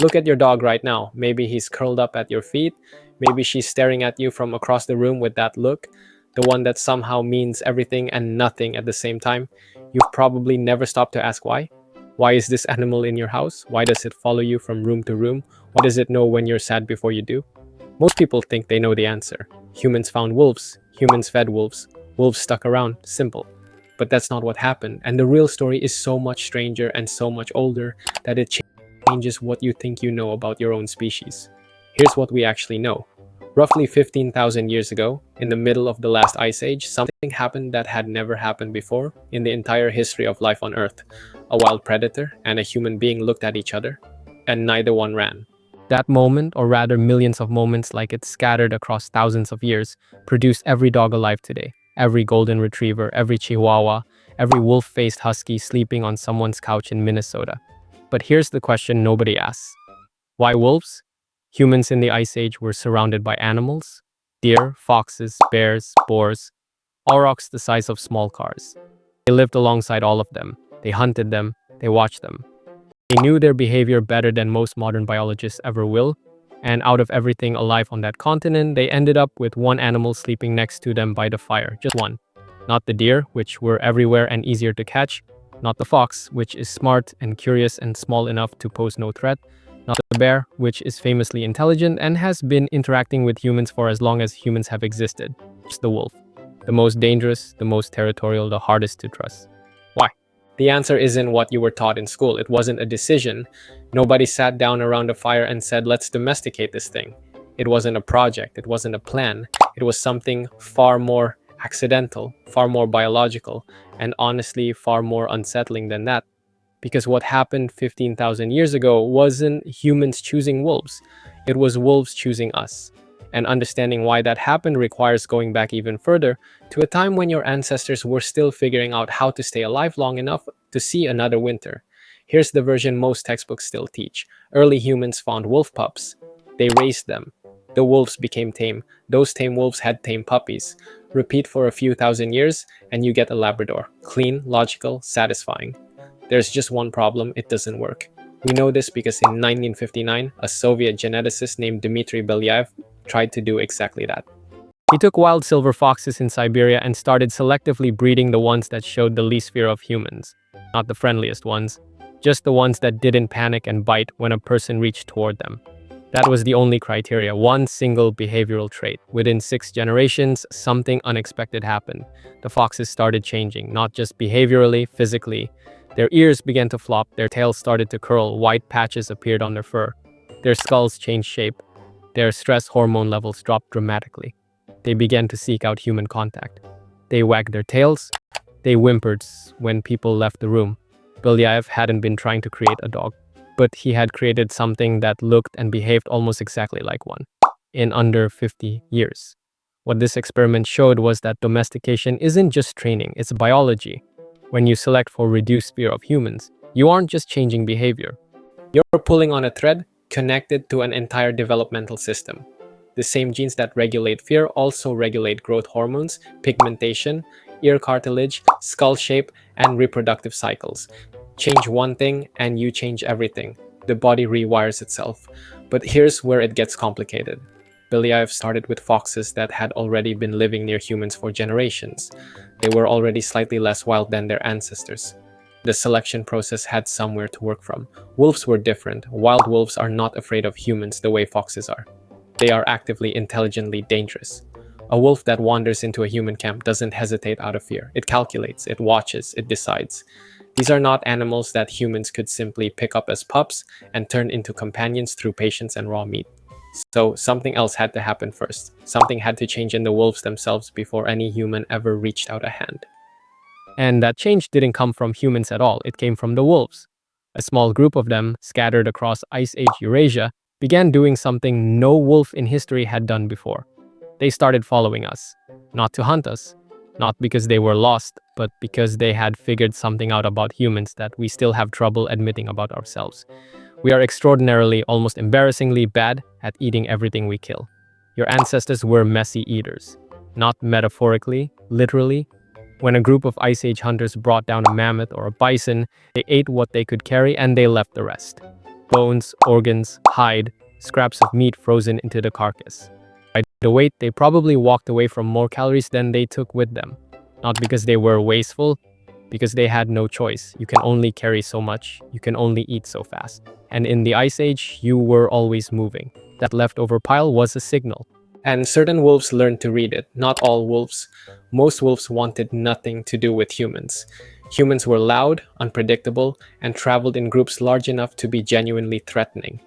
Look at your dog right now. Maybe he's curled up at your feet. Maybe she's staring at you from across the room with that look, the one that somehow means everything and nothing at the same time. You've probably never stopped to ask why. Why is this animal in your house? Why does it follow you from room to room? Why does it know when you're sad before you do? Most people think they know the answer. Humans found wolves. Humans fed wolves. Wolves stuck around. Simple. But that's not what happened. And the real story is so much stranger and so much older that it changes what you think you know about your own species. Here's what we actually know. Roughly 15,000 years ago, in the middle of the last ice age, something happened that had never happened before in the entire history of life on Earth. A wild predator and a human being looked at each other, and neither one ran. That moment, or rather millions of moments like it's scattered across thousands of years, produced every dog alive today. Every golden retriever, every chihuahua, every wolf-faced husky sleeping on someone's couch in Minnesota. But here's the question nobody asks. Why wolves? Humans in the Ice Age were surrounded by animals. Deer, foxes, bears, boars, aurochs the size of small cars. They lived alongside all of them. They hunted them. They watched them. They knew their behavior better than most modern biologists ever will, and out of everything alive on that continent, they ended up with one animal sleeping next to them by the fire, just one. Not the deer, which were everywhere and easier to catch, not the fox, which is smart and curious and small enough to pose no threat, not the bear, which is famously intelligent and has been interacting with humans for as long as humans have existed. Just the wolf. The most dangerous, the most territorial, the hardest to trust. Why? The answer isn't what you were taught in school. It wasn't a decision. Nobody sat down around a fire and said, let's domesticate this thing. It wasn't a project. It wasn't a plan. It was something far more accidental, far more biological, and honestly far more unsettling than that. Because what happened 15,000 years ago wasn't humans choosing wolves. It was wolves choosing us. And understanding why that happened requires going back even further to a time when your ancestors were still figuring out how to stay alive long enough to see another winter. Here's the version most textbooks still teach. Early humans found wolf pups. They raised them. The wolves became tame. Those tame wolves had tame puppies. Repeat for a few thousand years, and you get a Labrador. Clean, logical, satisfying. There's just one problem, it doesn't work. We know this because in 1959, a Soviet geneticist named Dmitry Belyaev tried to do exactly that. He took wild silver foxes in Siberia and started selectively breeding the ones that showed the least fear of humans. Not the friendliest ones, just the ones that didn't panic and bite when a person reached toward them. That was the only criteria, one single behavioral trait. Within 6 generations, something unexpected happened. The foxes started changing, not just behaviorally, physically. Their ears began to flop, their tails started to curl, white patches appeared on their fur. Their skulls changed shape. Their stress hormone levels dropped dramatically. They began to seek out human contact. They wagged their tails. They whimpered when people left the room. Belyaev hadn't been trying to create a dog, but he had created something that looked and behaved almost exactly like one in under 50 years. What this experiment showed was that domestication isn't just training, it's biology. When you select for reduced fear of humans, you aren't just changing behavior. You're pulling on a thread connected to an entire developmental system. The same genes that regulate fear also regulate growth hormones, pigmentation, ear cartilage, skull shape, and reproductive cycles. Change one thing and you change everything. The body rewires itself. But here's where it gets complicated. Belyaev started with foxes that had already been living near humans for generations. They were already slightly less wild than their ancestors. The selection process had somewhere to work from. Wolves were different. Wild wolves are not afraid of humans the way foxes are. They are actively, intelligently dangerous. A wolf that wanders into a human camp doesn't hesitate out of fear. It calculates, it watches, it decides. These are not animals that humans could simply pick up as pups and turn into companions through patience and raw meat. So something else had to happen first. Something had to change in the wolves themselves before any human ever reached out a hand. And that change didn't come from humans at all, it came from the wolves. A small group of them, scattered across Ice Age Eurasia, began doing something no wolf in history had done before. They started following us. Not to hunt us. Not because they were lost, but because they had figured something out about humans that we still have trouble admitting about ourselves. We are extraordinarily, almost embarrassingly bad at eating everything we kill. Your ancestors were messy eaters. Not metaphorically, literally. When a group of Ice Age hunters brought down a mammoth or a bison, they ate what they could carry and they left the rest. bones, organs, hide, scraps of meat frozen into the carcass. By the weight, they probably walked away from more calories than they took with them. Not because they were wasteful, because they had no choice. You can only carry so much, you can only eat so fast. And in the Ice Age, you were always moving. That leftover pile was a signal. And certain wolves learned to read it. Not all wolves. Most wolves wanted nothing to do with humans. Humans were loud, unpredictable, and traveled in groups large enough to be genuinely threatening.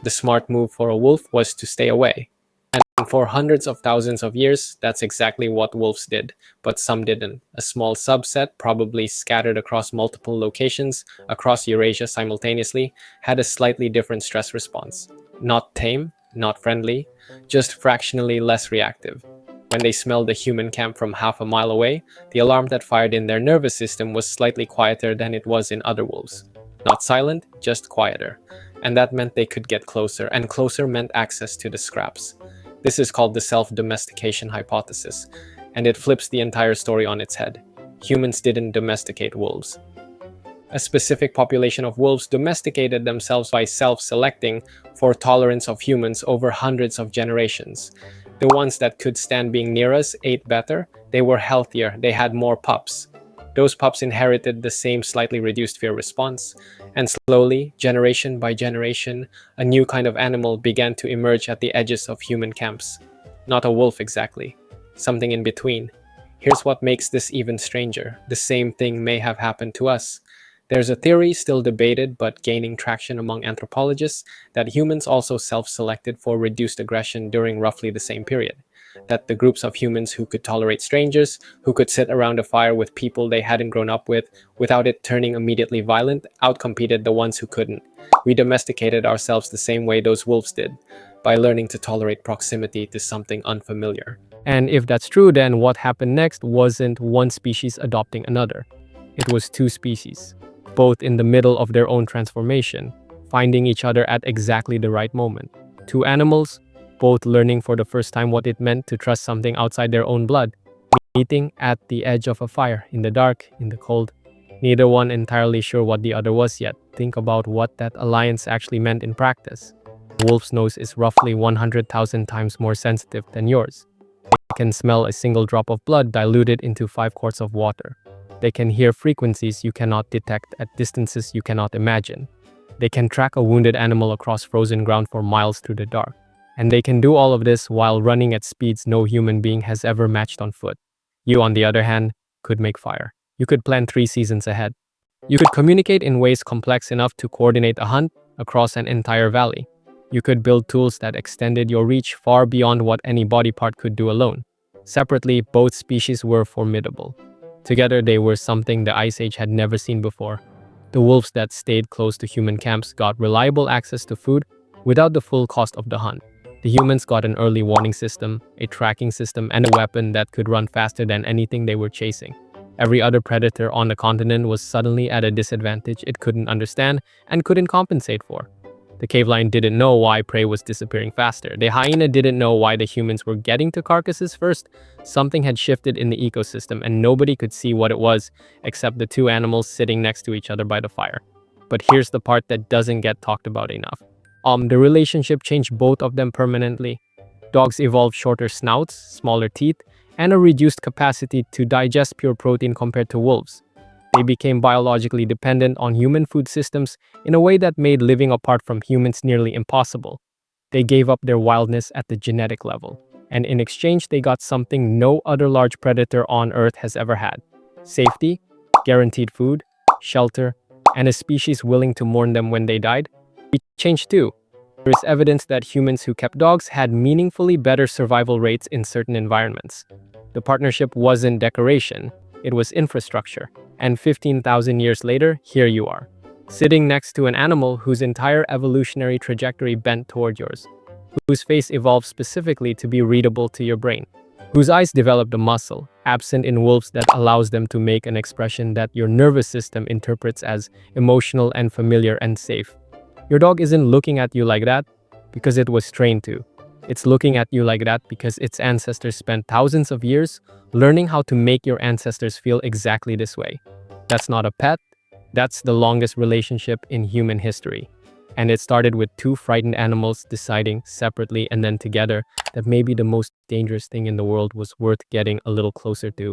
The smart move for a wolf was to stay away. And for hundreds of thousands of years, that's exactly what wolves did, but some didn't. A small subset, probably scattered across multiple locations across Eurasia simultaneously, had a slightly different stress response. Not tame, not friendly, just fractionally less reactive. When they smelled a human camp from half a mile away, the alarm that fired in their nervous system was slightly quieter than it was in other wolves. Not silent, just quieter. And that meant they could get closer, and closer meant access to the scraps. This is called the self-domestication hypothesis, and it flips the entire story on its head. Humans didn't domesticate wolves. A specific population of wolves domesticated themselves by self-selecting for tolerance of humans over hundreds of generations. The ones that could stand being near us ate better, they were healthier, they had more pups. Those pups inherited the same slightly reduced fear response, and slowly, generation by generation, a new kind of animal began to emerge at the edges of human camps. Not a wolf exactly, something in between. Here's what makes this even stranger. The same thing may have happened to us. There's a theory, still debated but gaining traction among anthropologists, that humans also self-selected for reduced aggression during roughly the same period. That the groups of humans who could tolerate strangers, who could sit around a fire with people they hadn't grown up with, without it turning immediately violent, outcompeted the ones who couldn't. We domesticated ourselves the same way those wolves did, by learning to tolerate proximity to something unfamiliar. And if that's true, then what happened next wasn't one species adopting another. It was two species, both in the middle of their own transformation, finding each other at exactly the right moment. Two animals, both learning for the first time what it meant to trust something outside their own blood, meeting at the edge of a fire, in the dark, in the cold. Neither one entirely sure what the other was yet. Think about what that alliance actually meant in practice. A wolf's nose is roughly 100,000 times more sensitive than yours. They can smell a single drop of blood diluted into 5 quarts of water. They can hear frequencies you cannot detect at distances you cannot imagine. They can track a wounded animal across frozen ground for miles through the dark. And they can do all of this while running at speeds no human being has ever matched on foot. You, on the other hand, could make fire. You could plan 3 seasons ahead. You could communicate in ways complex enough to coordinate a hunt across an entire valley. You could build tools that extended your reach far beyond what any body part could do alone. Separately, both species were formidable. Together, they were something the Ice Age had never seen before. The wolves that stayed close to human camps got reliable access to food without the full cost of the hunt. The humans got an early warning system, a tracking system, and a weapon that could run faster than anything they were chasing. Every other predator on the continent was suddenly at a disadvantage it couldn't understand and couldn't compensate for. The cave lion didn't know why prey was disappearing faster. The hyena didn't know why the humans were getting to carcasses first. Something had shifted in the ecosystem and nobody could see what it was except the two animals sitting next to each other by the fire. But here's the part that doesn't get talked about enough. The relationship changed both of them permanently. Dogs evolved shorter snouts, smaller teeth, and a reduced capacity to digest pure protein compared to wolves. They became biologically dependent on human food systems in a way that made living apart from humans nearly impossible. They gave up their wildness at the genetic level, and in exchange they got something no other large predator on Earth has ever had: safety, guaranteed food, shelter, and a species willing to mourn them when they died. It changed too. There is evidence that humans who kept dogs had meaningfully better survival rates in certain environments. The partnership wasn't decoration, it was infrastructure. And 15,000 years later, here you are, sitting next to an animal whose entire evolutionary trajectory bent toward yours, whose face evolved specifically to be readable to your brain, whose eyes developed a muscle, absent in wolves, that allows them to make an expression that your nervous system interprets as emotional and familiar and safe. Your dog isn't looking at you like that because it was trained to. It's looking at you like that because its ancestors spent thousands of years learning how to make your ancestors feel exactly this way. That's not a pet, that's the longest relationship in human history. And it started with two frightened animals deciding separately and then together that maybe the most dangerous thing in the world was worth getting a little closer to.